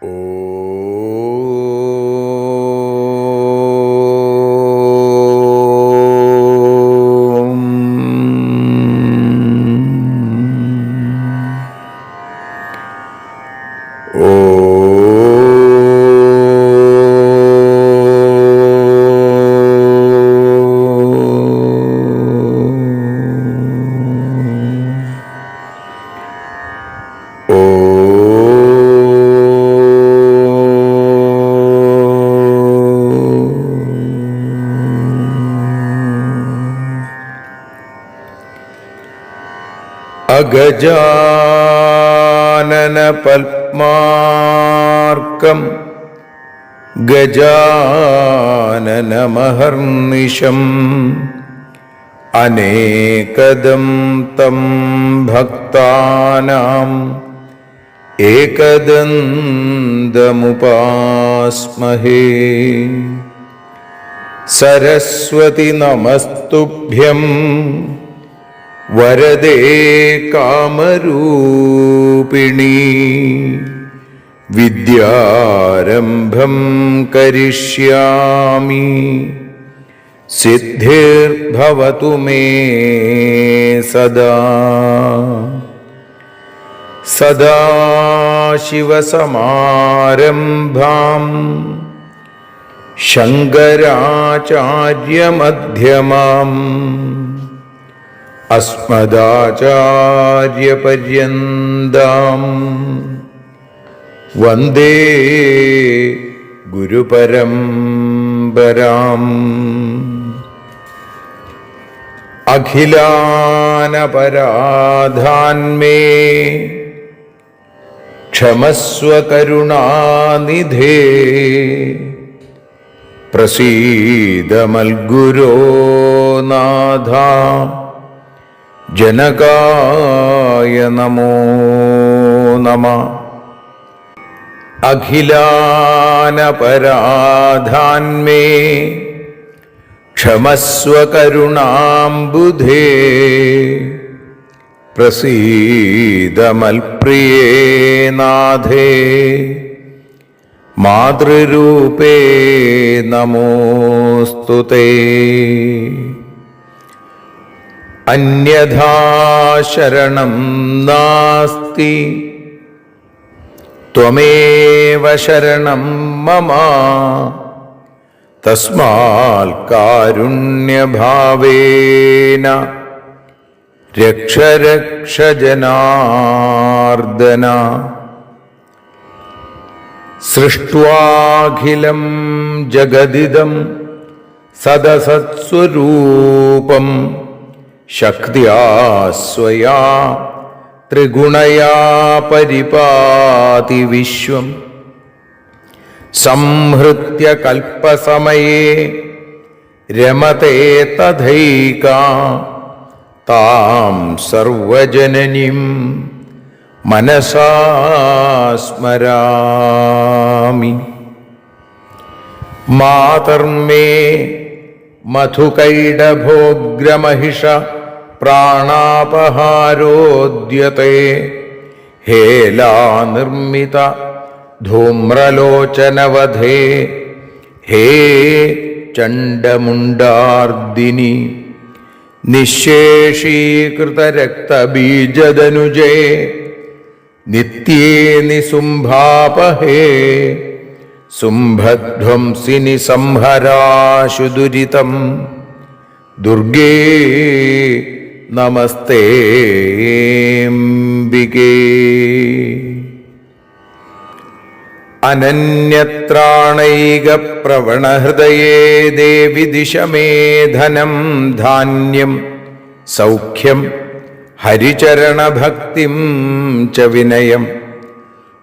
അഗജാനന പത്മാർക്കം ഗജാനനമഹർനിശം അനേകദം തം ഭക്താനാം ഏകദന്തമുപാസ്മഹേ. സരസ്വതി നമസ്തുഭ്യം വരദേ കാമരൂപിണി. വിദ്യാരംഭം കരിഷ്യാമി സിദ്ധിർഭവതു മേ സദാ. സദാശിവസമാരംഭാം ശങ്കരാചാര്യമധ്യമാം അസ്മദാചാര്യപര്യന്താം വന്ദേ ഗുരുപരമ്പരാം. അഖിലാനപരാധാന്മേ ക്ഷമസ്വ കരുണാനിധേ. പ്രസീദ മൽഗുരോ നാഥ ജനകായ നമോ നമഃ. അഖിലാനപരാധാന്മേ ക്ഷമസ്വ കരുണാംബുധേ. പ്രസീദ മൽപ്രിയേ നാഥേ മാതൃരൂപേ നമോസ്തുതേ. അന്യഥാ ശരണം നാസ്തി ത്വമേവ ശരണം മമ. തസ്മാൽ കാരുണ്യഭാവേന രക്ഷ രക്ഷ ജനാർദ്ദന. സൃഷ്ട്വാഖിലം ജഗദിദം സദസത്സ്വരൂപം ശക്ത്യാ സ്വയാ ത്രിഗുണയാ പരിപാതി വിശ്വം. സംഹൃത്യ കൽപ്പസമയേ രമതേ തഥൈകാ താം സർവജനനീം മനസാ സ്മരാമി. മാതർമേ മധുകൈടഭോഗ്രമഹിഷ പ്രാണാപഹാരോദ്യത്തെ. ഹേലാനിർമ്മിത ധൂമ്രലോചനവധേ. ഹേ ചണ്ഡമുണ്ഡാർദിനി നിശേഷീകൃതരക്തബീജദനുജേ. നിത്യേ നിസുംഭാപഹേ സുംഭധ്വംസിനി സംഹരാശു ദുരിതം. ദുർഗേ നമസ്തേംബികേ. അനന്യത്രാണൈകപ്രവണഹൃദയേ ദേവി ദിശ മേ ധനം ധാന്യം സൗഖ്യം ഹരിചരണഭക്തിം ച വിനയം.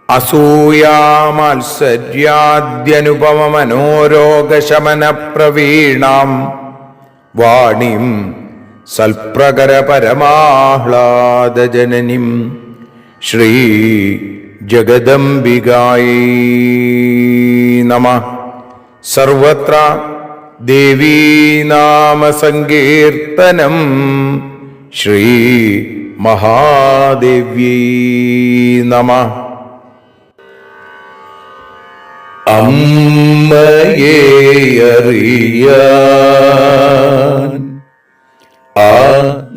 അസൂയാമാത്സര്യാദ്യനുപമമനോരോഗശമനപ്രവീണാം വാണിം സൽപ്രകരപരമാഹ്ലാദജനനിം ശ്രീ ജഗദംബികായൈ നമഃ. സർവത്ര ദേവീനാമസങ്കീർത്തനം ശ്രീ മഹാദേവ്യൈ നമഃ. അമ്മയെ അറിയാൻ ആ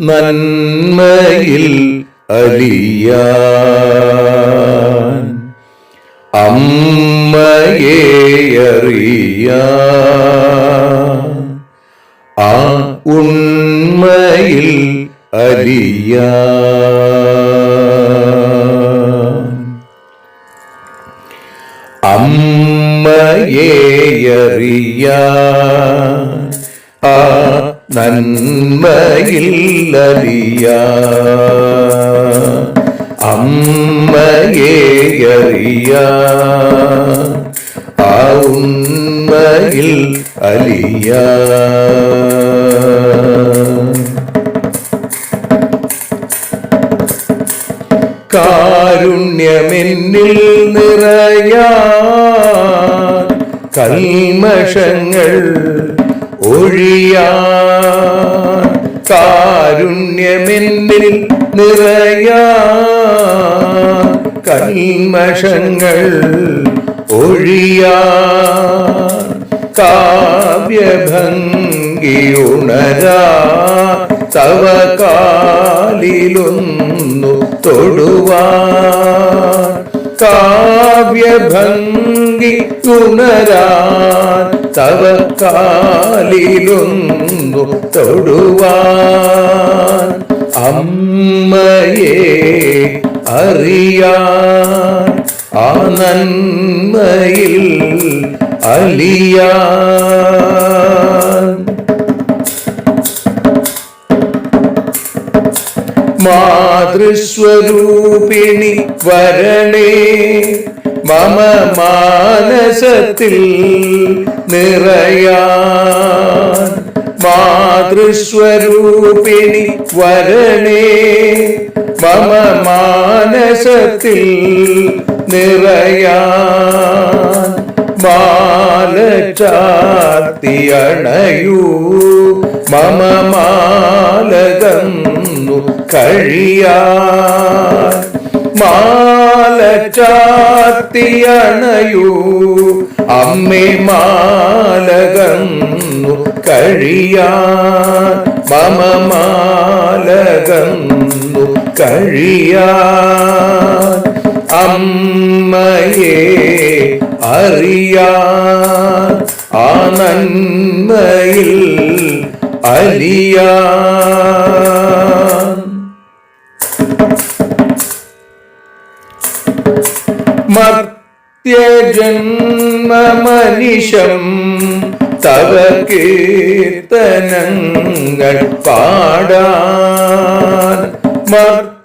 നന്മയിൽ അലിയാൻ അമ്മയെ അറിയാൻ ആ ഉണ്മയിൽ അലിയാൻ അമ്മയെ അറിയാൻ ആ നന്മയിൽ അലിയാൻ അമ്മയെ അറിയാൻ ആ ഉണ്മയിൽ അലിയാൻ കാരുണ്യമെന്നിൽ നിറയാൻ കൽമഷങ്ങൾ ഒഴിയാൻ കാരുണ്യമെന്നിൽ നിറയാൻ കൽമഷങ്ങൾ ഒഴിയാൻ കാവ്യഭംഗി ഉണരാ തവ കാലിലൊന്നു തൊടുവാൻ കാവ്യഭംഗി ഉണരാൻ തവ കാലിലൊന്നു തൊടുവാൻ അമ്മയെ അറിയാൻ ആ നന്മയിൽ അലിയാൻ മാതൃസ്വരൂപിണി വരണേ മമ മാനസത്തിൽ നിറയാൻ മാതൃസ്വരൂപിണി വരണേ മമ മാനസത്തിൽ നിറയാൻ മാല ചാർത്തിയണയൂ മമ മാലകന്നു കഴിയാൻ മാല ചാർത്തിയണയൂ അമ്മേ മാലകന്നു കഴിയാൻ മമ മാലകന്നു കഴിയാൻ അമ്മയെ അറിയാൻ ആ നന്മയിൽ അലിയാൻ മർത്യജന്മമനിശം തവ കീർത്തനങ്ങൾ പാടാൻ മർത്യജന്മമനിശം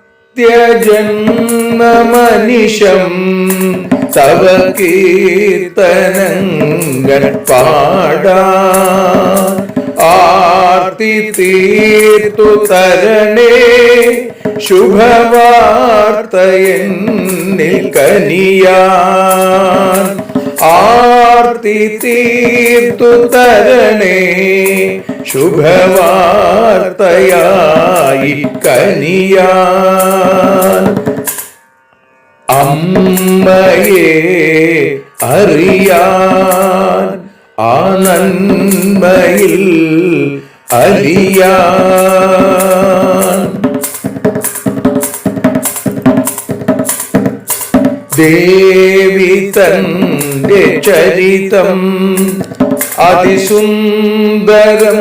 തവ കീർത്തനങ്ങൾ പാടാൻ ആർത്തി തീർത്തു തരണേ ശുഭവാർത്തയെന്നിൽ കനിയാൻ ആർത്തി തീർത്തു തരണേ ശുഭവാർത്തയായി കനിയാൻ അമ്മയെ അറിയാൻ ആ നന്മയിൽ അലിയാൻ ദേവി തന്റെ ചരിതം അതിസുന്ദരം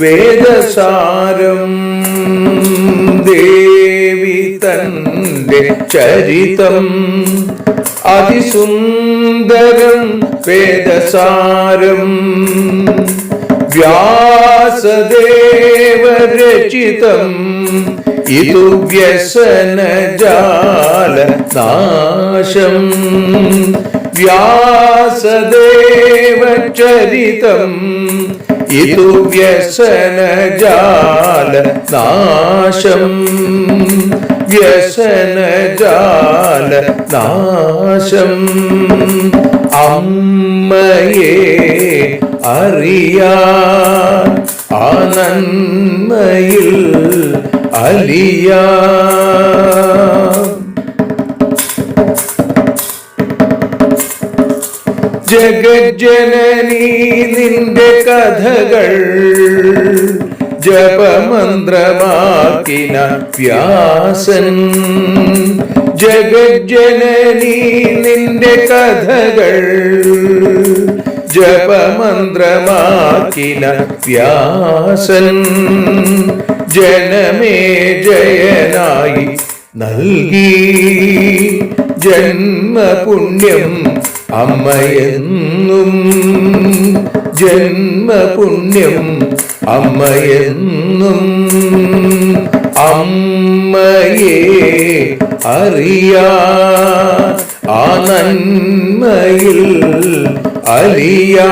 വേദസാരം ദേവി തന്റെ ചരിതം അതിസുന്ദരം വേദസാരം വ്യാസദേവരചിതം ഇതു വ്യസനജാലനാശം വ്യാസദേവചരിതം ഇതു വ്യസനജാലനാശം വ്യസനജാലനാശം അമ്മയെ അറിയാൻ ആ നന്മയിൽ അലിയാൻ ജഗജ്ജനനീ നിന്റെ കഥകൾ ജപമന്ത്രമാക്കിന വ്യാസൻ. ജഗജ്ജനനീ നിന്റെ കഥകൾ ജപമന്ത്രമാക്കിന വ്യാസൻ. ജനമേ ജയനായി നൽകി ജന്മപുണ്യം അമ്മയെന്നും. ജന്മപുണ്യം അമ്മയെന്നും. അമ്മയെ അറിയാ ആ നന്മയിൽ അലിയാ.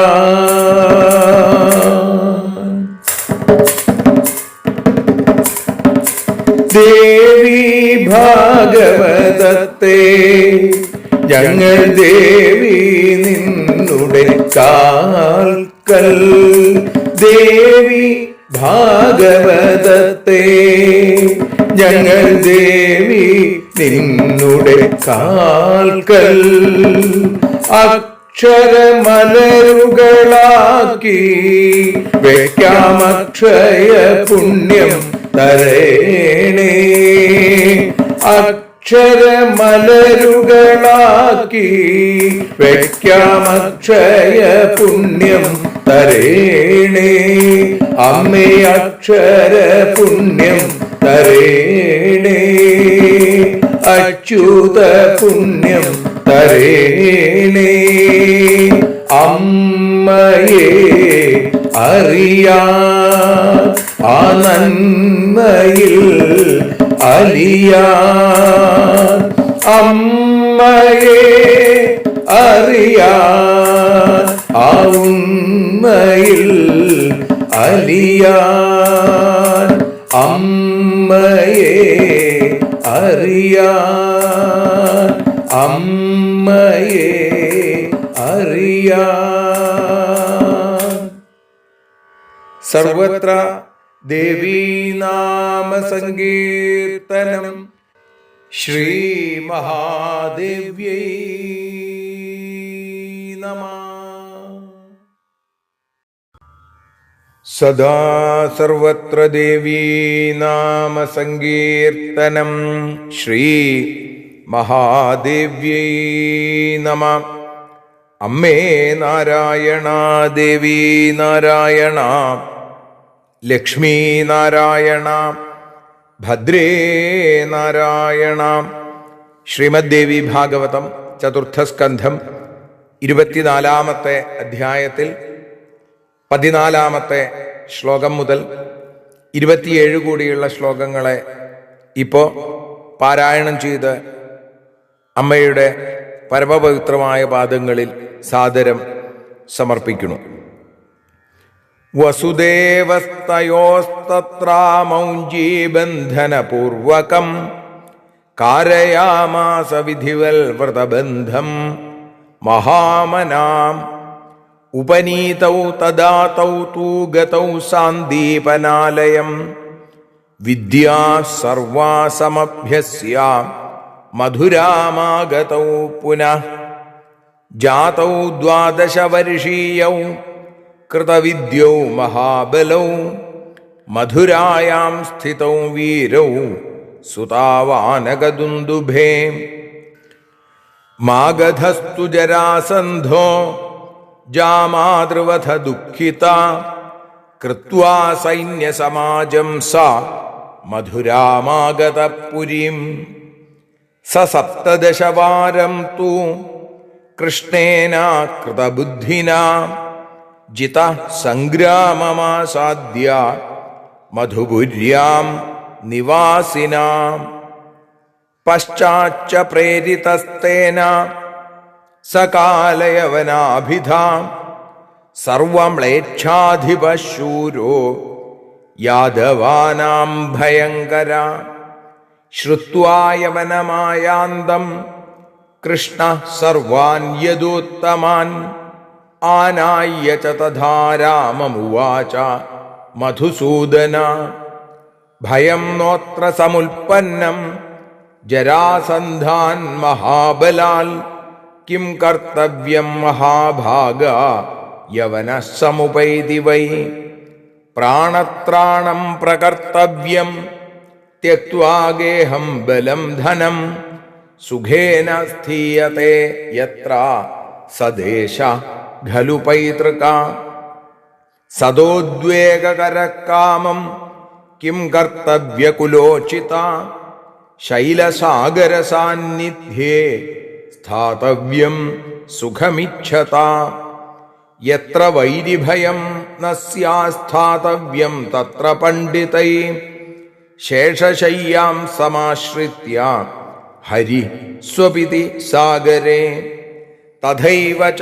ദേവി ഭാഗവതത്തെ ഞങ്ങൾ ദേവി നിന്നുടെ കാൽക്കൽ. ദേവി ഭാഗവതത്തെ ഞങ്ങൾ ദേവി നിന്നുടെ കാൽക്കൽ. അക്ഷരമലരുകളാക്കി വെക്കാമക്ഷയ പുണ്യം തരേണേ. അക്ഷരമലരുകളാക്കി വെക്കാമക്ഷയ പുണ്യം തരേണേ. അമ്മേ അക്ഷര പുണ്യം തരേണേ. അച്യുത പുണ്യം തരേണേ. അമ്മയെ അറിയാ ആ നന്മയിൽ അലിയാ. അമ്മയെ അറിയാ ആ ഉണ്മയിൽ അലിയാ. അമ്മയെ അറിയാ. അമ്മയെ അറിയാ. സർവത്ര ദേവീനാമ സങ്കീർത്തനം. ശ്രീ മഹാദേവ്യൈ നമഃ. സദാ സർവത്ര ദേവീനാമ സങ്കീർത്തനം. ശ്രീ മഹാദേവ്യൈ നമഃ. അമ്മേ നാരായണ, ദേവി നാരായണ, ലക്ഷ്മീ നാരായണ, ഭദ്രേ നാരായണ. ശ്രീമദ് ദേവി ഭാഗവതം ചതുർത്ഥസ്കന്ധം 24-ാമത്തെ അധ്യായത്തിൽ 14-ാമത്തെ ശ്ലോകം മുതൽ 27 കൂടിയുള്ള ശ്ലോകങ്ങളെ ഇപ്പോൾ പാരായണം ചെയ്ത് അമ്മയുടെ പരമപവിത്രമായ പാദങ്ങളിൽ സാദരം സമർപ്പിക്കുന്നു. വസുദേവസ്തയോസ്തത്രാമൗഞ്ജീബന്ധനപൂർവകം കാരയാമാസ വിധിവൽ വ്രതബന്ധം മഹാമനാം. ഉപനീതൗ തദാ തൗ തൂ ഗതൗ സാന്ദീപനാലയം. വിദ്യാ സർവാ സമഭ്യസ്യ മധുരാമാഗതൗ പുനഃ. ജാതൗ 12 വർഷീയൗ കൃതവിദ്യൗ മഹാബലൗ. മധുരായാം സ്ഥിതൗ വീരൗ സുതാവാനകദുന്ദുഭേ. മാഗധസ്തു ജരാസന്ധോ ജാമാതൃവധ ദുഃഖിത. കൃത്വാ സൈന്യസമാജം സാ മധുരാമാഗതപുരീം. സ 17 വാരം തു കൃഷ്ണേന കൃതബുദ്ധിനാ. ജിത സംഗ്രാമമാസാദ്യ മധുപുര്യാം നിവാസിനാം. പശ്ചാച്ച പ്രേരിതസ്തേന സകാലയവനാഭിധാം. സർവമ്ലേച്ഛാധിപശൂരോ യാദവാനാം ഭയങ്കര. ശ്രുത്വാ യവനമായാന്തം കൃഷ്ണ സർവാൻ യദുത്തമാൻ. ആനായ്യ ച തഥാ രാമമുവാച മധുസൂദന. ഭയം നോത്ര സമുൽപ്പന്നം ജരാസന്ധാൻ മഹാബലാൽ. കിം കർത്തവ്യം മഹാഭാഗ യവനഃ സമുപൈതി വൈ പ്രാണത്രാണം പ്രകർത്തവ്യം ത്യക്ത്വാ ഗേഹം ബലം ധനം സുഖേന സ്ഥീയത്തെ യത്ര സദേശ ഖലു പൈതൃക സദോദ്വേഗകരകാമം കിം കർത്തവ്യകുലോചിത ശൈലസാഗരസാന്നിധ്യേ സ്ഥാതവ്യം സുഖമിച്ഛത യത്ര വൈരിഭയം ന സ്യാസ്ഥാതവ്യം തത്ര പണ്ഡിതൈ ശേഷശയ്യാം സമാശ്രിത്യ ഹരി സ്വപിതി സാഗരേ തഥൈവ ച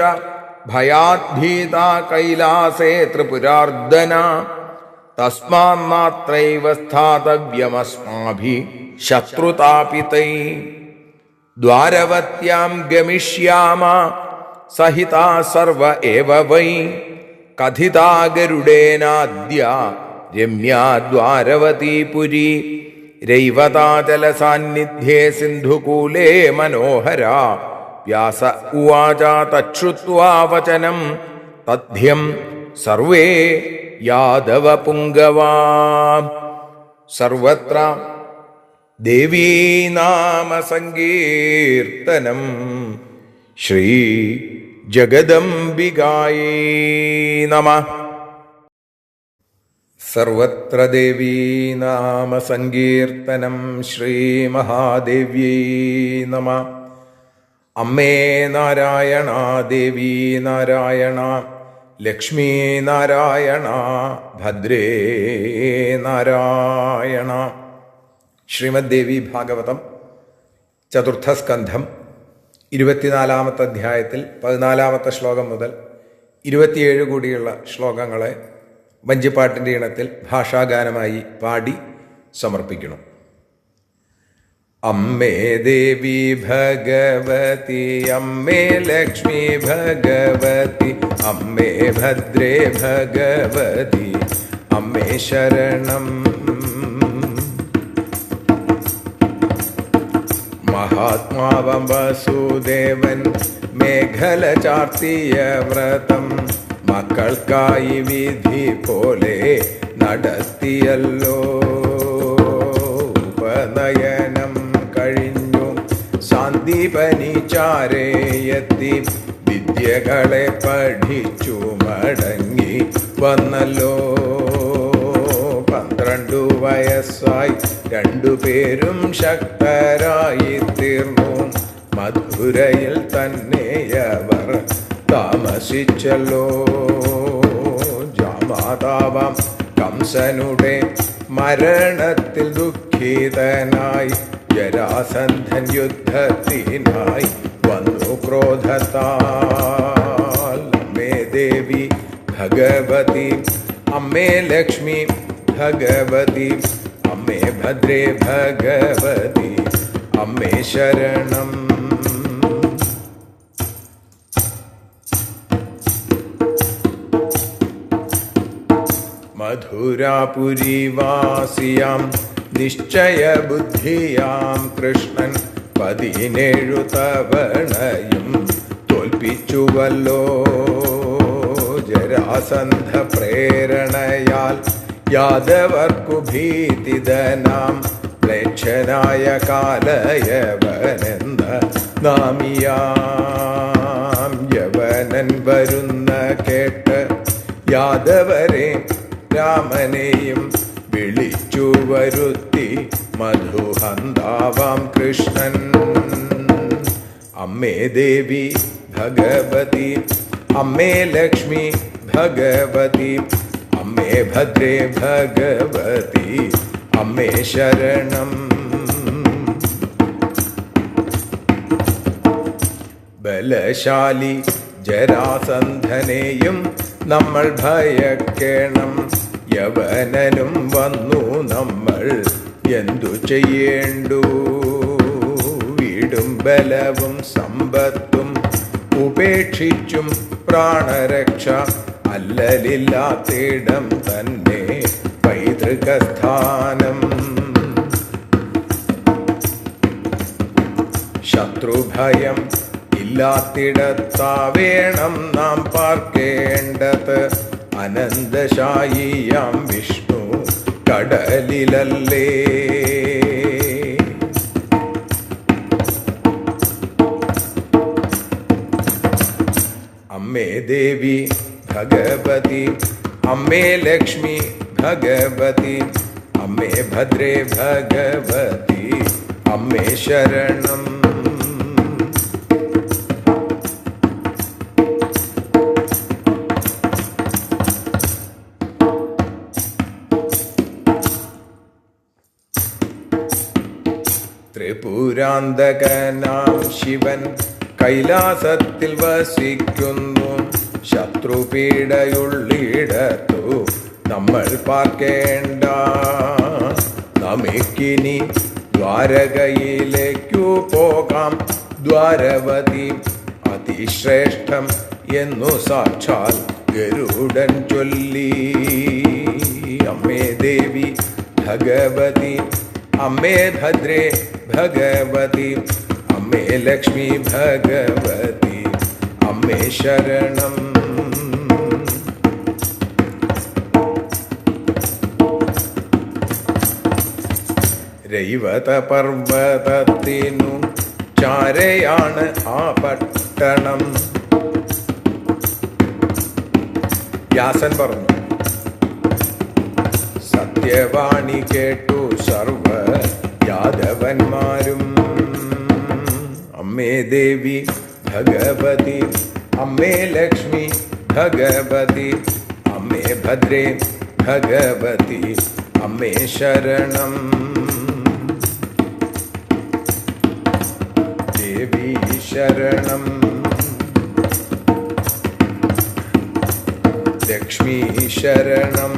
ഭയാദ്ഭീത കൈലാസേ ത്രിപുരാർദ്ദന തസ്മാന്നത്രൈവ സ്ഥാതവ്യമസ്മാഭിः ശത്രുതാപിതൈ ദ്വാരവത്യാം ഗമിഷ്യാമ സഹിതാ സർവ ഏവ വൈ കഥിതാ ഗരുഡേനാദ്യ രമ്യാ ദ്വാരവതീ പുരി രൈവതാചലസാന്നിധ്യേ സിന്ധുകൂലേ മനോഹരാ വ്യാസ ഉവാച തച്ഛ്രുത്വാ വചനം തദ്ധ്യം സർവേ യാദവപുംഗവാ സർവത്ര ദേവീനാമസങ്കീർത്തനം ശ്രീ ജഗദംബികായൈ നമഃ. സർവത്ര ദേവീനാമസങ്കീർത്തനം ശ്രീ മഹാദേവ്യൈ നമഃ. അമ്മേ നാരായണ, ദേവീ നാരായണ, ലക്ഷ്മീ നാരായണ, ഭദ്രേ നാരായണ. ശ്രീമദ് ദേവി ഭാഗവതം ചതുർത്ഥസ്കന്ധം 24-ാമത്തെ അധ്യായത്തിൽ 14-ാമത്തെ ശ്ലോകം മുതൽ 27 കൂടിയുള്ള ശ്ലോകങ്ങളെ വഞ്ചിപ്പാട്ടിൻ്റെ ഇണത്തിൽ ഭാഷാഗാനമായി പാടി സമർപ്പിക്കണം. അമ്മേ ദേവി ഭഗവതി, അമ്മേ ലക്ഷ്മി ഭഗവതി, അമ്മേ ഭദ്രേ ഭഗവതി, അമ്മേ ശരണം. മഹാത്മാവം വസുദേവൻ മേഖല ചാർത്തിയ വ്രതം മക്കൾക്കായി വിധി പോലെ നടത്തിയല്ലോ. ഉപനയനം കഴിഞ്ഞു സാന്ദീപനി ചാരേയെത്തി വിദ്യകളെ പഠിച്ചു മടങ്ങി വന്നല്ലോ. 12 വയസ്സായി രണ്ടുപേരും ശക്തരായി തീർന്നു. മധുരയിൽ തന്നെയവർ താമസിച്ചല്ലോ. ജാമാതാവാം കംസനുടെ മരണത്തിൽ ദുഃഖിതനായി ജരാസന്ധൻ യുദ്ധത്തിനായി വന്നു ക്രോധത്താൽ. അമ്മേ ദേവി ഭഗവതി, അമ്മേ ലക്ഷ്മി ഭഗവതി, അമ്മേ ഭദ്രേ ഭഗവതി, അമ്മേ ശരണം. മധുരാപുരിവാസിയാം നിശ്ചയബുദ്ധിയാം കൃഷ്ണൻ 17 തവണയും തോൽപ്പിച്ചുവല്ലോ. ജരാസന്ധ പ്രേരണയാൽ യാദവർക്കു ഭീതിതനാം മ്ലേച്ഛനായ കാലയവനെന്ന നാമിയാം യവനൻ വരുന്ന കേട്ട് യാദവരെ രാമനെയും വിളിച്ചു വരുത്തി മധുഹന്താവാം കൃഷ്ണൻ. അമ്മേ ദേവി ഭഗവതി, അമ്മേ ലക്ഷ്മി ഭഗവതി, അമ്മേ ഭദ്രേ ഭഗവതി, അമ്മേ ശരണം. ബലശാലി ജരാസന്ധനെയും നമ്മൾ ഭയക്കേണം. യവനനും വന്നു നമ്മൾ എന്തു ചെയ്യേണ്ടു. വീടും ബലവും സമ്പത്തും ഉപേക്ഷിച്ചും പ്രാണരക്ഷ അല്ലലില്ലാത്തിടം തന്നെ പൈതൃകസ്ഥാനം. ശത്രുഭയം ഇല്ലാത്തിടത്താവേണം നാം പാർക്കേണ്ടത്. അനന്തശായിയാം വിഷ്ണു കടലിലല്ലേ. അമ്മേ ദേവി ഭഗവതി, അമ്മേ ലക്ഷ്മി ഭഗവതി, അമ്മേ ഭദ്രേ ഭഗവതി, അമ്മേ ശരണം. ത്രിപുരാന്തകനാം ശിവൻ കൈലാസത്തിൽ വസിക്കുന്നു. ശത്രുപീഡയുള്ളിടത്തു നമ്മൾ പാർക്കേണ്ട. നമുക്കിനി ദ്വാരകയിലേക്കു പോകാം. ദ്വാരവതി അതിശ്രേഷ്ഠം എന്നു സാക്ഷാൽ ഗരുഡൻ ചൊല്ലി. അമ്മേ ദേവി ഭഗവതി, അമ്മേ ഭദ്രേ ഭഗവതി, അമ്മേ ലക്ഷ്മി ഭഗവതി, അമ്മേ ശരണം. രൈവത പർവതത്തിനു ചാരയാണ് ആ പട്ടണം. വ്യാസൻ പറഞ്ഞു. സത്യവാണി കേട്ടു സർവ യാദവന്മാരും. അമ്മേ ദേവി ഭഗവതി, അമ്മേ ലക്ഷ്മി ഭഗവതി, അമ്മേ ഭദ്രേ ഭഗവതി, അമ്മേ ശരണം. ദേവി ശരണം. ലക്ഷ്മി ശരണം.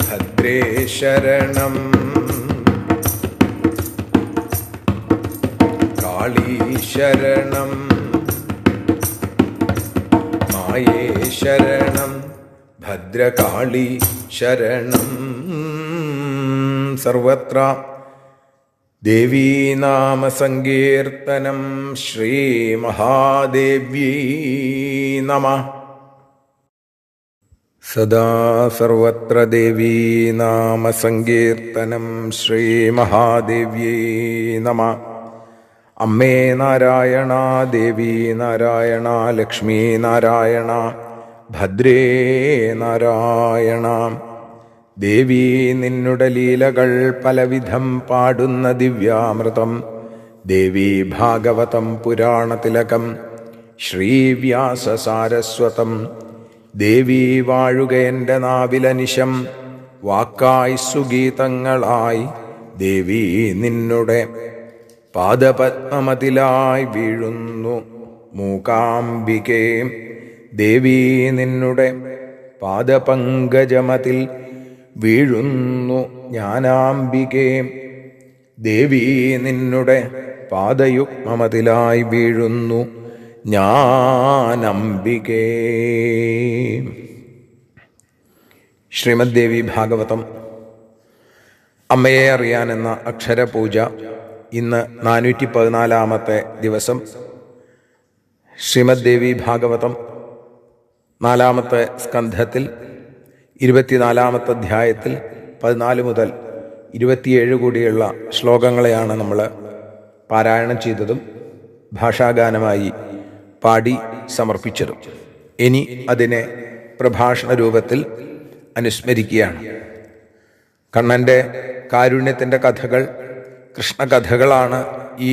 ഭദ്രേ ശരണം. കാളീ ശരണം. മായേ ശരണം. ഭദ്രകാളി ശരണം. സർവത്ര ദേവീനാമസങ്കീർത്തനം. ശ്രീമഹാദേവ്യൈ നമഃ. സദാ സർവത്ര ദേവീനാമസങ്കീർത്തനം. ശ്രീമഹാദേവ്യൈ നമഃ. അമ്മേ നാരായണ, ദേവി നാരായണ, ലക്ഷ്മി നാരായണ, ഭദ്രേ നാരായണ. ദേവി നിന്നുടെ ലീലകൾ പലവിധം പാടുന്ന ദിവ്യാമൃതം. ദേവി ഭാഗവതം പുരാണതിലകം. ശ്രീവ്യാസസാരസ്വതം. ദേവി വാഴുക എൻ്റെ നാവിലനിശം. വാക്കായി സുഗീതങ്ങളായി ദേവി നിന്നുടെ പാദപത്മമതിലായി വീഴുന്നു മൂകാംബികേ. ദേവി നിന്നുടെ പാദപങ്കജമതിൽ വീഴുന്നു ജ്ഞാനാംബികേ. ദേവി നിന്നുടെ പാദയുഗ്മമതിലായി വീഴുന്നു ജ്ഞാനംബികേ. ശ്രീമദ് ദേവി ഭാഗവതം അമ്മയെ അറിയാനെന്ന അക്ഷരപൂജ ഇന്ന് 414 ദിവസം. ശ്രീമദ് ദേവി ഭാഗവതം 4 സ്കന്ധത്തിൽ 24 അധ്യായത്തിൽ 14 മുതൽ 27 കൂടിയുള്ള ശ്ലോകങ്ങളെയാണ് നമ്മൾ പാരായണം ചെയ്തതും ഭാഷാഗാനമായി പാടി സമർപ്പിച്ചതും. ഇനി അതിനെ പ്രഭാഷണ രൂപത്തിൽ അനുസ്മരിക്കുകയാണ്. കണ്ണൻ്റെ കാരുണ്യത്തിൻ്റെ കഥകൾ, കൃഷ്ണകഥകളാണ് ഈ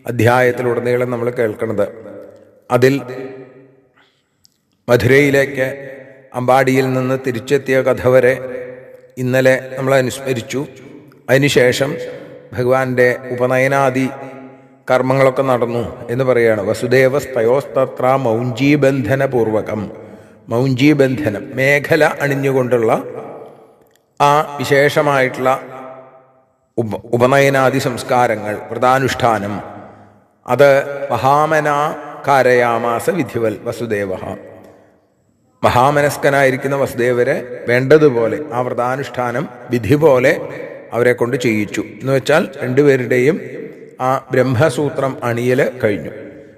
അധ്യായത്തിലുടനീളം നമ്മൾ കേൾക്കുന്നത്. അതിൽ മധുരയിലേക്ക് അമ്പാടിയിൽ നിന്ന് തിരിച്ചെത്തിയ കഥ വരെ ഇന്നലെ നമ്മൾ അനുസ്മരിച്ചു. അതിനുശേഷം ഭഗവാന്റെ ഉപനയനാദി കർമ്മങ്ങളൊക്കെ നടന്നു എന്ന് പറയുകയാണ്. വസുദേവസ്തയോസ്തത്ര മൗഞ്ചീബന്ധനപൂർവകം. മൗഞ്ചീബന്ധനം, മേഖല അണിഞ്ഞുകൊണ്ടുള്ള ആ വിശേഷമായിട്ടുള്ള ഉപനയനാദി സംസ്കാരങ്ങൾ, വ്രതാനുഷ്ഠാനം, അത് മഹാമനാകാരയാമാസ വിധിവൽ വസുദേവ. മഹാമനസ്കനായിരിക്കുന്ന വസുദേവരെ വേണ്ടതുപോലെ ആ വ്രതാനുഷ്ഠാനം വിധി പോലെ അവരെ കൊണ്ട് ചെയ്യിച്ചു എന്ന് വെച്ചാൽ രണ്ടുപേരുടെയും ആ ബ്രഹ്മസൂത്രം അണിയൽ കഴിഞ്ഞു.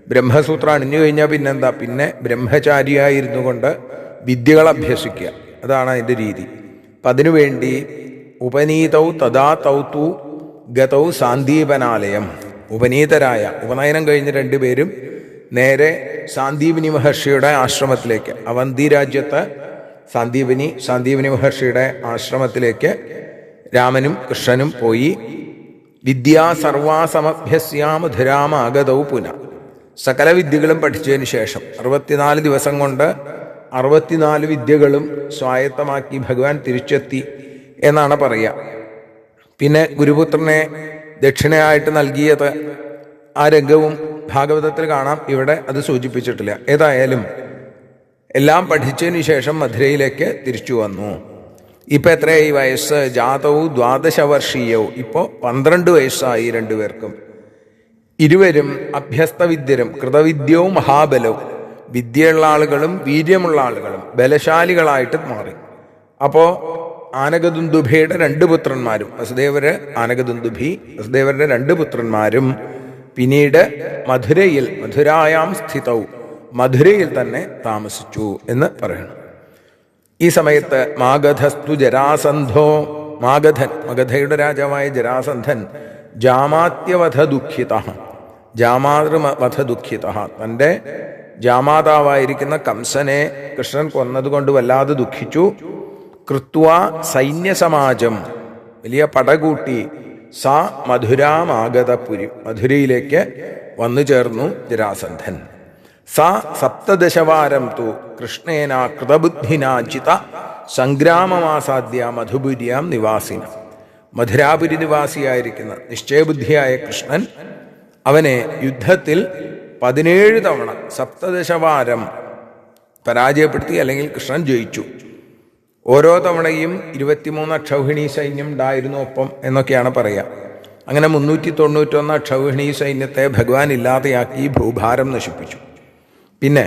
ബ്രഹ്മസൂത്രം അണിഞ്ഞു കഴിഞ്ഞാൽ പിന്നെന്താ? പിന്നെ ബ്രഹ്മചാരിയായിരുന്നു കൊണ്ട് വിദ്യകൾ അഭ്യസിക്കുക. അതാണ് അതിൻ്റെ രീതി. അപ്പം അതിനുവേണ്ടി ഉപനീതൗ തഥാ തൗത്തു ഗതൗ സാന്ദീപനാലയം. ഉപനീതരായ, ഉപനയനം കഴിഞ്ഞ രണ്ടുപേരും നേരെ സാന്ദീപനി മഹർഷിയുടെ ആശ്രമത്തിലേക്ക്, അവന്തി രാജ്യത്ത് സാന്ദീപനി മഹർഷിയുടെ ആശ്രമത്തിലേക്ക് രാമനും കൃഷ്ണനും പോയി. വിദ്യാ സർവാസമഭ്യസ്യാമധുരാമാഗതൗ പുന. സകല വിദ്യകളും പഠിച്ചതിന് ശേഷം 64 ദിവസം കൊണ്ട് 64 വിദ്യകളും സ്വായത്തമാക്കി ഭഗവാൻ തിരിച്ചെത്തി എന്നാണ് പറയുക. പിന്നെ ഗുരുപുത്രനെ ദക്ഷിണയായിട്ട് നൽകിയത് ആ രംഗവും ഭാഗവതത്തിൽ കാണാം. ഇവിടെ അത് സൂചിപ്പിച്ചിട്ടില്ല. ഏതായാലും എല്ലാം പഠിച്ചതിന് ശേഷം മധുരയിലേക്ക് തിരിച്ചു വന്നു. ഇപ്പം എത്രയായി വയസ്സ്? ജാതവും 12 വർഷീയവും. ഇപ്പോൾ 12 വയസ്സായി രണ്ടുപേർക്കും. ഇരുവരും അഭ്യസ്തവിദ്യരും കൃതവിദ്യവും മഹാബലവും. വിദ്യയുള്ള ആളുകളും വീര്യമുള്ള ആളുകളും ബലശാലികളായിട്ട് മാറി. അപ്പോൾ ആനകദുന്ദുഭിയുടെ 2 പുത്രന്മാരും, വസുദേവര് ആനകദുന്ദുഭി, വസുദേവരുടെ 2 പുത്രന്മാരും പിന്നീട് മധുരായാം സ്ഥിതവും, മധുരയിൽ തന്നെ താമസിച്ചു എന്ന് പറയണം. ഈ സമയത്ത് മാഗധസ്തു ജരാസന്ധോ, മഗധയുടെ രാജാവായ ജരാസന്ധൻ ജാമാത്യവധ ദുഃഖിത, ജാമാതൃവധ ദുഃഖിത, തൻ്റെ ജാമാതാവായിരിക്കുന്ന കംസനെ കൃഷ്ണൻ കൊന്നതുകൊണ്ട് വല്ലാതെ ദുഃഖിച്ചു. കൃത്വാ സൈന്യസമാജം, വലിയ പടകൂട്ടി സാ മധുരാമാഗതപുരി, മധുരയിലേക്ക് വന്നു ചേർന്നു ജരാസന്ധൻ. സാ 17 തു കൃഷ്ണേന കൃതബുദ്ധിനാചിത സംഗ്രാമമാസാദ്യ മധുപുര്യാം നിവാസിന. മധുരാപുരി നിവാസിയായിരിക്കുന്ന നിശ്ചയബുദ്ധിയായ കൃഷ്ണൻ അവനെ യുദ്ധത്തിൽ 17 തവണ 17 പരാജയപ്പെടുത്തി, അല്ലെങ്കിൽ കൃഷ്ണൻ ജയിച്ചു. ഓരോ തവണയും 23 അക്ഷൗഹിണി സൈന്യം ഉണ്ടായിരുന്നു ഒപ്പം എന്നൊക്കെയാണ് പറയുക. അങ്ങനെ 391 അക്ഷൗഹിണി സൈന്യത്തെ ഭഗവാൻ ഇല്ലാതെയാക്കി ഭൂഭാരം നശിപ്പിച്ചു. പിന്നെ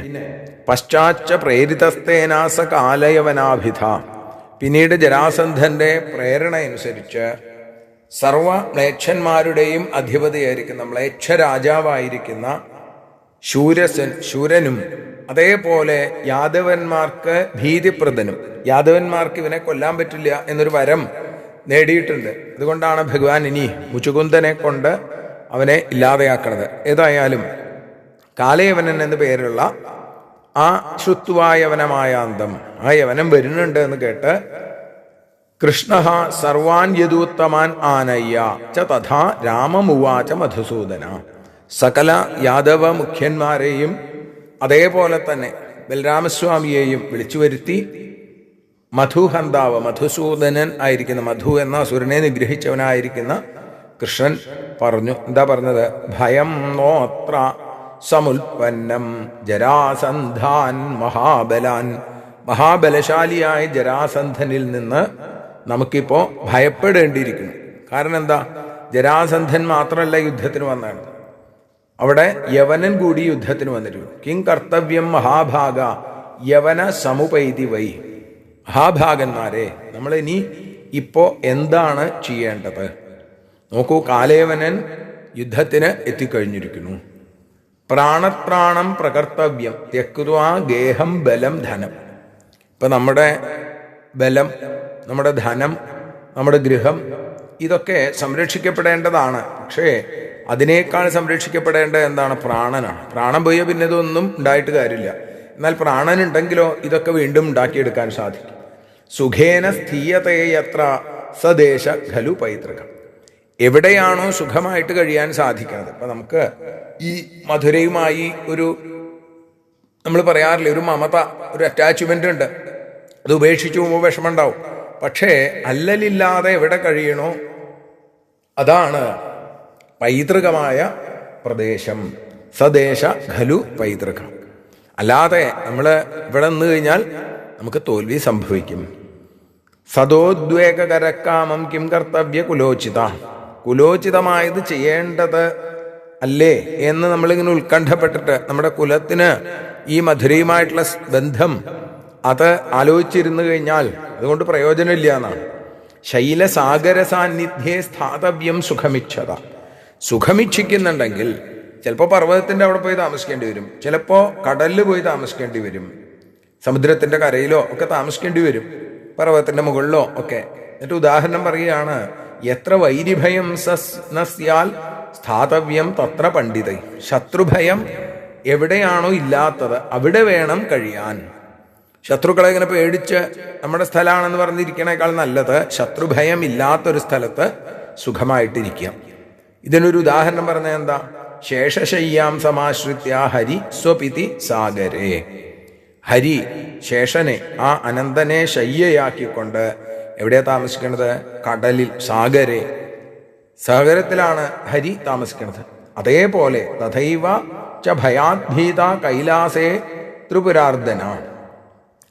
പശ്ചാച്ച പ്രേരിതസ്തേനാസ കാലയവനാഭിധ, പിന്നീട് ജരാസന്ധന്റെ പ്രേരണ അനുസരിച്ച് സർവ മ്ലേച്ഛന്മാരുടെയും അധിപതിയായിരിക്കുന്ന മ്ലേച്ഛ രാജാവായിരിക്കുന്ന ശൂരനും അതേപോലെ യാദവന്മാർക്ക് ഭീതിപ്രദനും, യാദവന്മാർക്ക് ഇവനെ കൊല്ലാൻ പറ്റില്ല എന്നൊരു വരം നേടിയിട്ടുണ്ട്. അതുകൊണ്ടാണ് ഭഗവാൻ ഇനി മുചുകുന്ദനെ കൊണ്ട് അവനെ ഇല്ലാതെയാക്കണത്. ഏതായാലും കാലയവനൻ എന്ന് പേരുള്ള ആ ശ്രുത്വായവനമായ അന്തം, ആ യവനം വരുന്നുണ്ട് എന്ന് കേട്ട് കൃഷ്ണ സർവാൻ യദൂത്തമാൻ ആനയ്യ ച തഥാ രാമമുവാച മധുസൂദന. സകല യാദവ മുഖ്യന്മാരെയും അതേപോലെ തന്നെ ബലരാമസ്വാമിയെയും വിളിച്ചു വരുത്തി മധുഹന്താവ്, മധുസൂദനൻ ആയിരിക്കുന്ന, മധു എന്ന അസുരനെ നിഗ്രഹിച്ചവനായിരിക്കുന്ന കൃഷ്ണൻ പറഞ്ഞു. എന്താ പറഞ്ഞത്? ഭയം നോത്ര സമുൽപ്പന്നം ജരാസന്ധാൻ മഹാബലാൻ. മഹാബലശാലിയായ ജരാസന്ധനിൽ നിന്ന് നമുക്കിപ്പോ ഭയപ്പെടേണ്ടിയിരിക്കുന്നു. കാരണം എന്താ? ജരാസന്ധൻ മാത്രമല്ല യുദ്ധത്തിന് വന്നതാണ്, അവിടെ യവനൻ കൂടി യുദ്ധത്തിന് വന്നിരുന്നു. കിം കർത്തവ്യം മഹാഭാഗ യവന സമുപൈതി വൈ. മഹാഭാഗന്മാരെ, നമ്മൾ ഇനി ഇപ്പോ എന്താണ് ചെയ്യേണ്ടത്? നോക്കൂ, കാലേവനൻ യുദ്ധത്തിന് എത്തിക്കഴിഞ്ഞിരിക്കുന്നു. പ്രാണത്രാണം പ്രകർത്തവ്യം ത്യക്വാ ഗേഹം ബലം ധനം. ഇപ്പൊ നമ്മുടെ ബലം, നമ്മുടെ ധനം, നമ്മുടെ ഗൃഹം ഇതൊക്കെ സംരക്ഷിക്കപ്പെടേണ്ടതാണ്. പക്ഷേ അതിനേക്കാൾ സംരക്ഷിക്കപ്പെടേണ്ടത് എന്താണ്? പ്രാണനാണ്. പ്രാണൻ പോയാൽ പിന്നെ ഇതൊന്നും ഉണ്ടായിട്ട് കാര്യമില്ല. എന്നാൽ പ്രാണനുണ്ടെങ്കിലോ ഇതൊക്കെ വീണ്ടും ഉണ്ടാക്കിയെടുക്കാൻ സാധിക്കും. സുഖേന സ്ഥീയതയത്ര സദേശ ഖലു പൈതൃകം. എവിടെയാണോ സുഖമായിട്ട് കഴിയാൻ സാധിക്കുന്നത്, ഇപ്പൊ നമുക്ക് ഈ മധുരയുമായി ഒരു, നമ്മൾ പറയാറില്ലേ, ഒരു മമത, ഒരു അറ്റാച്ച്മെന്റ് ഉണ്ട്. അത് ഉപേക്ഷിച്ചു പോകുമ്പോൾ വിഷമമുണ്ടാവും. പക്ഷേ അല്ലലില്ലാതെ എവിടെ കഴിയണോ അതാണ് പൈതൃകമായ പ്രദേശം. സദേശ ഖലു പൈതൃകം. അല്ലാതെ നമ്മൾ ഇവിടെ നിന്ന് കഴിഞ്ഞാൽ നമുക്ക് തോൽവി സംഭവിക്കും. സദോദ്വേഗകരക്കാമം കിം കർത്തവ്യ കുലോചിത. കുലോചിതമായത് ചെയ്യേണ്ടത് അല്ലേ എന്ന് നമ്മളിങ്ങനെ ഉത്കണ്ഠപ്പെട്ടിട്ട് നമ്മുടെ കുലത്തിന് ഈ മധുരയുമായിട്ടുള്ള ബന്ധം അത് ആലോചിച്ചിരുന്നു കഴിഞ്ഞാൽ അതുകൊണ്ട് പ്രയോജനമില്ല എന്നാണ്. ശൈലസാഗര സാന്നിധ്യേ സ്ഥാതവ്യം സുഖമിച്ഛത. സുഖമിച്ഛിക്കുന്നുണ്ടെങ്കിൽ ചിലപ്പോൾ പർവ്വതത്തിൻ്റെ അവിടെ പോയി താമസിക്കേണ്ടി വരും, ചിലപ്പോൾ കടലിൽ പോയി താമസിക്കേണ്ടി വരും, സമുദ്രത്തിൻ്റെ കരയിലോ ഒക്കെ താമസിക്കേണ്ടി വരും, പർവ്വതത്തിൻ്റെ മുകളിലോ ഒക്കെ. എന്നിട്ട് ഉദാഹരണം പറയുകയാണ്, എത്ര വൈരിഭയം നസ്യാൽ സ്ഥാതവ്യം തത്ര പണ്ഡിതൈ. ശത്രുഭയം എവിടെയാണോ ഇല്ലാത്തത് അവിടെ വേണം കഴിയാൻ. ശത്രുക്കളെ ഇങ്ങനെ പേടിച്ച് നമ്മുടെ സ്ഥലമാണെന്ന് പറഞ്ഞിരിക്കണേക്കാൾ നല്ലത് ശത്രുഭയം ഇല്ലാത്തൊരു സ്ഥലത്ത് സുഖമായിട്ടിരിക്കുക. ഇതിനൊരു ഉദാഹരണം പറഞ്ഞാൽ എന്താ? ശേഷശയ്യാം സമാശ്രിത്യ ഹരി സ്വപിതി സാഗരേ. ഹരി ശേഷനെ, ആ അനന്തനെ ശയ്യയാക്കിക്കൊണ്ട് എവിടെയാ താമസിക്കുന്നത്? കടലിൽ, സാഗരേ, സാഗരത്തിലാണ് ഹരി താമസിക്കുന്നത്. അതേപോലെ തഥൈവ ച ഭയാദ്ഭീത കൈലാസേ ത്രിപുരാർദ്ധന.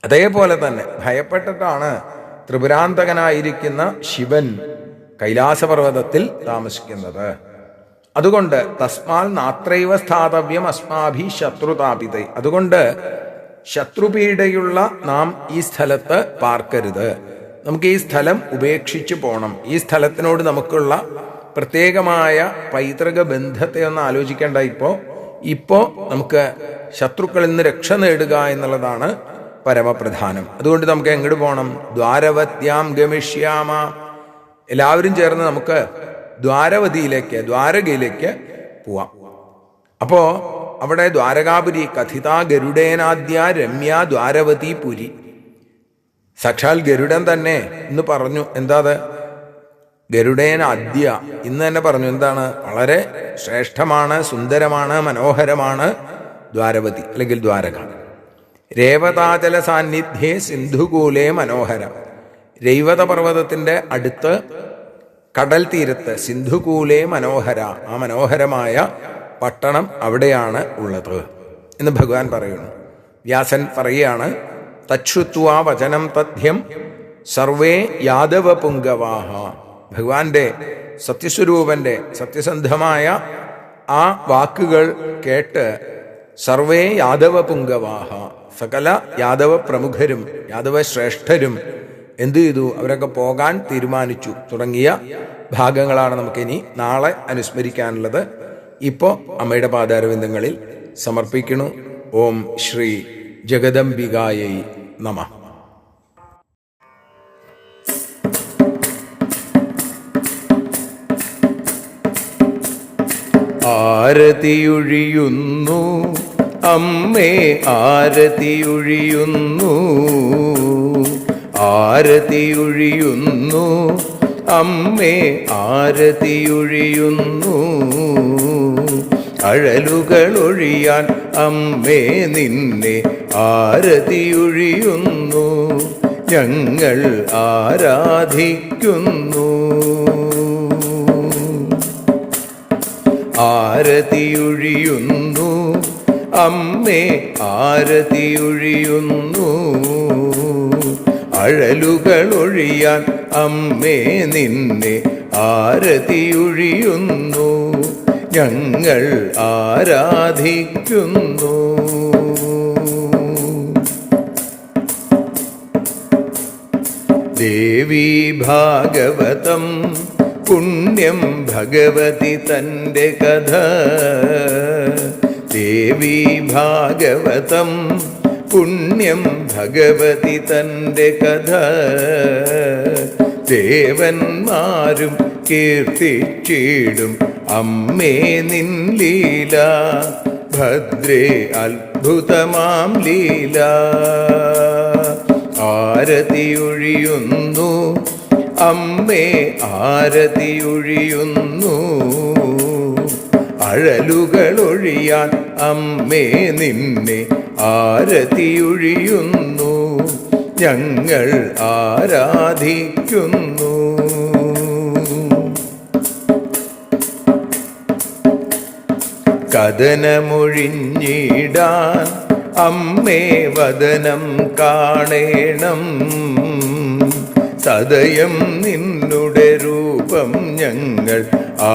അതേപോലെ തന്നെ ഭയപ്പെട്ടിട്ടാണ് ത്രിപുരാന്തകനായിരിക്കുന്ന ശിവൻ കൈലാസപർവ്വതത്തിൽ താമസിക്കുന്നത്. അതുകൊണ്ട് തസ്മാൽ നാത്രൈവ സ്ഥാതവ്യം അസ്മാഭി ശത്രുതാപിതൈ. അതുകൊണ്ട് ശത്രുപീഡയുള്ള നാം ഈ സ്ഥലത്ത് പാർക്കരുത്. നമുക്ക് ഈ സ്ഥലം ഉപേക്ഷിച്ച് പോകണം. ഈ സ്ഥലത്തിനോട് നമുക്കുള്ള പ്രത്യേകമായ പൈതൃക ബന്ധത്തെ ഒന്ന് ആലോചിക്കേണ്ട. ഇപ്പോ നമുക്ക് ശത്രുക്കളിൽ നിന്ന് രക്ഷ നേടുക എന്നുള്ളതാണ് പരമപ്രധാനം. അതുകൊണ്ട് നമുക്ക് എങ്ങോട്ട് പോകണം? ദ്വാരവത്യാം ഗമിഷ്യാമ. എല്ലാവരും ചേർന്ന് നമുക്ക് ദ്വാരകയിലേക്ക് പോവാം. അപ്പോ അവിടെ ദ്വാരകാപുരി കഥിത ഗരുഡേനാദ്യ രമ്യ ദ്വാരവതി പുരി. സാക്ഷാൽ ഗരുഡൻ തന്നെ ഇന്ന് പറഞ്ഞു. എന്താ അത്? ഗരുഡേനാദ്യ ഇന്ന് തന്നെ പറഞ്ഞു. എന്താണ്? വളരെ ശ്രേഷ്ഠമാണ്, സുന്ദരമാണ്, മനോഹരമാണ് ദ്വാരവതി അല്ലെങ്കിൽ ദ്വാരക. രേവതാചല സാന്നിധ്യേ സിന്ധുകൂലേ മനോഹര. രൈവത പർവ്വതത്തിന്റെ അടുത്ത് കടൽ തീരത്ത് സിന്ധുകൂലേ മനോഹര, ആ മനോഹരമായ പട്ടണം അവിടെയാണ് ഉള്ളത് എന്ന് ഭഗവാൻ പറയുന്നു. വ്യാസൻ പറയുകയാണ്, തച്ഛുത്വാ വചനം തഥ്യം സർവേ യാദവ പുങ്കവാഹ. ഭഗവാന്റെ സത്യസ്വരൂപന്റെ സത്യസന്ധമായ ആ വാക്കുകൾ കേട്ട് സർവേ യാദവ പുങ്കവാഹ, സകല യാദവ പ്രമുഖരും യാദവ ശ്രേഷ്ഠരും എന്തു ചെയ്തു? അവരൊക്കെ പോകാൻ തീരുമാനിച്ചു. തുടങ്ങിയ ഭാഗങ്ങളാണ് നമുക്കിനി നാളെ അനുസ്മരിക്കാനുള്ളത്. ഇപ്പോൾ അമ്മയുടെ പാദാരവിന്ദങ്ങളിൽ സമർപ്പിക്കുന്നു. ഓം ശ്രീ ജഗദംബികായൈ നമഃ. ആരതിയൊഴിയുന്നു അമ്മേ, ആരതിയൊഴിയുന്നു, ആരതിയൊഴിയുന്നു അമ്മേ, ആരതിയൊഴിയുന്നു. അഴലുകളൊഴിയാൻ അമ്മേ നിന്നെ ആരതിയൊഴിയുന്നു. ഞങ്ങൾ ആരാധിക്കുന്നു. ആരതിയൊഴിയുന്നു അമ്മേ, ആരതിയൊഴിയുന്നു. അഴലുകളൊഴിയാൻ അമ്മേ നിന്നെ ആരതിയൊഴിയുന്നു. ഞങ്ങൾ ആരാധിക്കുന്നു. ദേവി ഭാഗവതം പുണ്യം ഭഗവതി തൻ്റെ കഥ. ദേവി ഭാഗവതം പുണ്യം ഭഗവതി തൻ്റെ കഥ. ദേവന്മാരും കീർത്തിച്ചിടും അമ്മേ നിൻ ലീല. ഭദ്രേ അത്ഭുതമാം ലീല. ആരതിയൊഴിയുന്നു അമ്മേ, ആരതിയൊഴിയുന്നു. അഴലുകളൊഴിയാൻ അമ്മേ നിന്നെ ആരതിയൊഴിയുന്നു. ഞങ്ങൾ ആരാധിക്കുന്നു. കഥനമൊഴിഞ്ഞിടാൻ അമ്മേ വദനം കാണേണം. സദയം നിന്നുടെ രൂപം ഞങ്ങൾ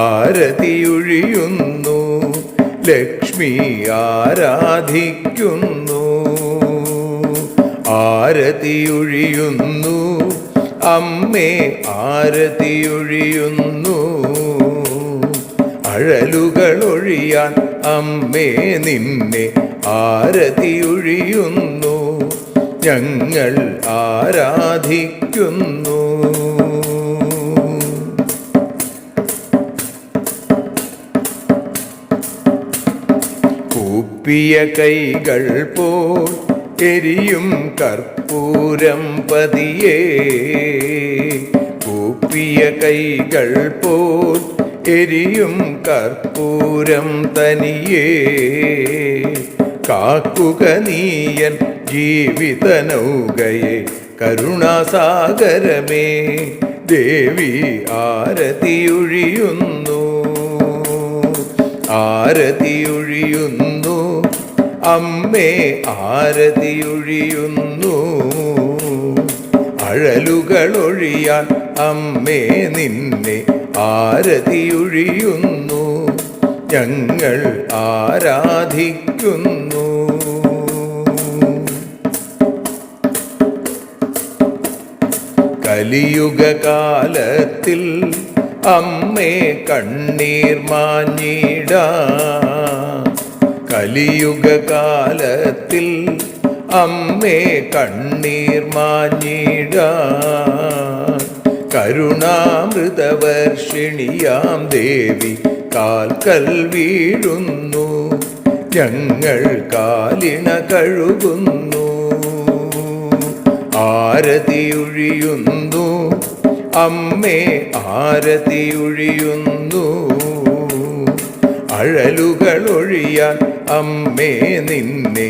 ആരതിയൊഴിയുന്നു. ലക്ഷ്മി ആരാധിക്കുന്നു. ആരതിയൊഴിയുന്നു അമ്മേ, ആരതിയൊഴിയുന്നു. അഴലുകളൊഴിയാൻ അമ്മേ നിന്നെ ആരതിയൊഴിയുന്നു, ഞങ്ങൾ ആരാധിക്കുന്നു. കൂപ്പിയ കൈകൾ പോൽ എരിയും കർപ്പൂരം പതിയേ, കൂപ്പിയ കൈകൾ പോൽ എരിയും കർപ്പൂരം തനിയേ, കാക്കുക നീയൻ ജീവിത നൗകയെ കരുണാസാഗരമേ, ദേവി ആരതിയൊഴിയുന്നു, ആരതിയൊഴിയുന്നു, അമ്മേ ആരതിയൊഴിയുന്നു. അഴലുകളൊഴിയാൻ അമ്മേ നിന്നെ ആരതിയൊഴിയുന്നു, ഞങ്ങൾ ആരാധിക്കുന്നു. കലിയുഗകാലത്തിൽ അമ്മേ കണ്ണീർ മാഞ്ഞിടാൻ, കലിയുഗകാലത്തിൽ അമ്മേ കണ്ണീർ മാഞ്ഞിടാൻ, കരുണാമൃതവർഷിണിയാം ദേവി കാൽക്കൽ വീഴുന്നു, ഞങ്ങൾ കാലിണ കഴുകുന്നു. ആരതിയൊഴിയുന്നു അമ്മേ ആരതിയൊഴിയുന്നു, അഴലുകളൊഴിയാൻ അമ്മേ നിന്നെ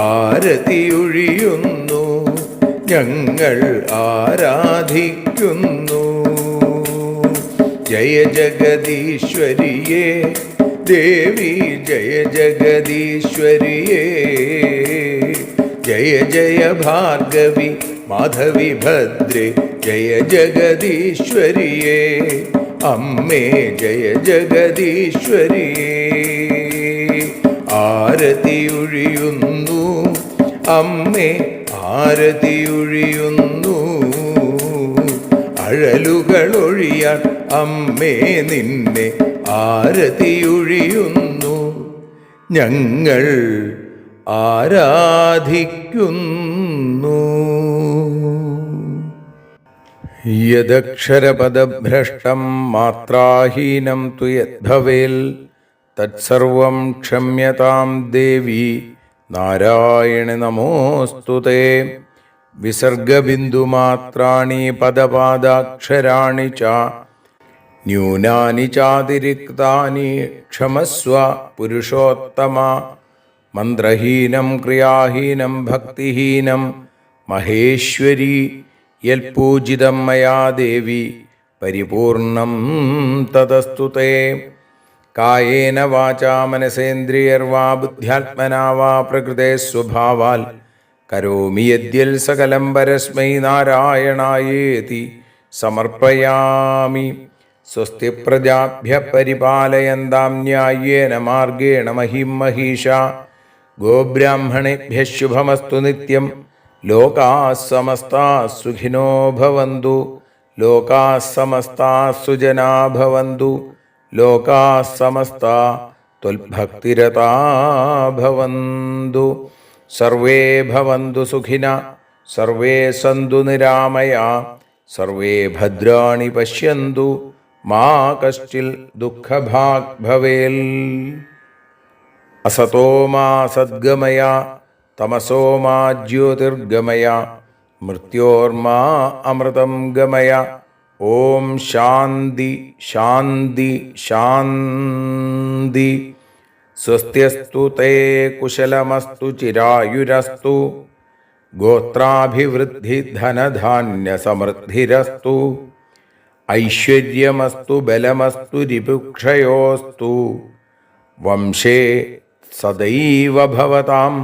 ആരതിയൊഴിയുന്നു, ഞങ്ങൾ ആരാധിക്കുന്നു. ജയ ജഗദീശ്വരിയേ ദേവി, ജയ ജഗദീശ്വരിയേ, ജയ ജയ ഭാർഗവി മാധവി ഭദ്രേ, ജയ ജഗദീശ്വരിയേ അമ്മേ, ജയ ജഗദീശ്വരിയേ. ആരതിയൊഴിയുന്നു അമ്മേ ആരതിയൊഴിയുന്നു, അഴലുകളൊഴിയാൻ അമ്മേ നിന്നെ ആരതിയൊഴിയുന്നു, ഞങ്ങൾ ആരാധിക്കുന്നു. യദക്ഷരപദഭ്രഷ്ടം മാത്രാഹീനം തു യദ്ഭവേൽ തത്സർവം ക്ഷമ്യതാം ദേവി നാരായണി നമോസ്തുതേ. വിസർഗബിന്ദുമാത്രാണി പദപാദാക്ഷരാണി ച ന്യൂനാനി ചാതിരിക്താനി ക്ഷമസ്വ പുരുഷോത്തമ. മന്ത്രഹീനം ക്രിയാഹീനം ഭക്തിഹീനം മഹേശ്വരി യൽപൂജിതം മയാ ദേവി പരിപൂർണം തതസ്തുതേ. കായേന വാചാ മനസേന്ദ്രിയർവാ ബുദ്ധ്യാത്മനാ വാ പ്രകൃതേ സ്വഭാവാൽ കരോമി യദ്യൽ സകലം പരസ്മൈ നാരായണായേതി സമർപ്പയാമി. സ്വസ്തി പ്രജാഭ്യഃ പരിപാലയന്താം ന്യായേന മാർഗേണ മഹിം മഹീഷാ. ഗോബ്രാഹ്മണേഭ്യഃ ശുഭമസ്തു നിത്യം. ലോകാഃ സമസ്താഃ സുഖിനോ ഭവന്തു. ലോകാഃ സമസ്താഃ സുജനാ ഭവന്തു. ലോകാഃ സമസ്താഃ ത്വൽഭക്തിരതാ ഭവന്തു. സർവേ ഭവന്തു സുഖിനഃ. സർവേ സന്തു നിരാമയാ. സർവേ ഭദ്രാണി പശ്യന്തു. മാ കശ്ചിൽ ദുഃഖഭാഗ് ഭവേൽ. അസതോ മാ സദ്ഗമയ. തമസോ മാ ജ്യോതിർഗമയ. മൃത്യോർമാ അമൃതം ഗമയ. ഓം ശാന്തി ശാന്തി ശാന്തി. സ്വസ്ത്യസ്തു തേ കുശലമസ്തു ചിരായുരസ്തു. ഗോത്രാഭിവൃദ്ധി ധനധാന്യ സമൃദ്ധിരസ്തു. ഐശ്വര്യമസ്തു ബലമസ്തു രിപുക്ഷയോസ്തു. വംശേ സദൈവ ഭവതാം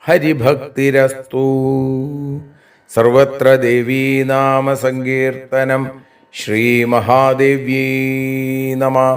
ഹരിഭക്തിരസ്തു. സർവത്ര ദേവീനാമ സങ്കീർത്തനം. ശ്രീമഹാദേവ്യൈ നമഃ.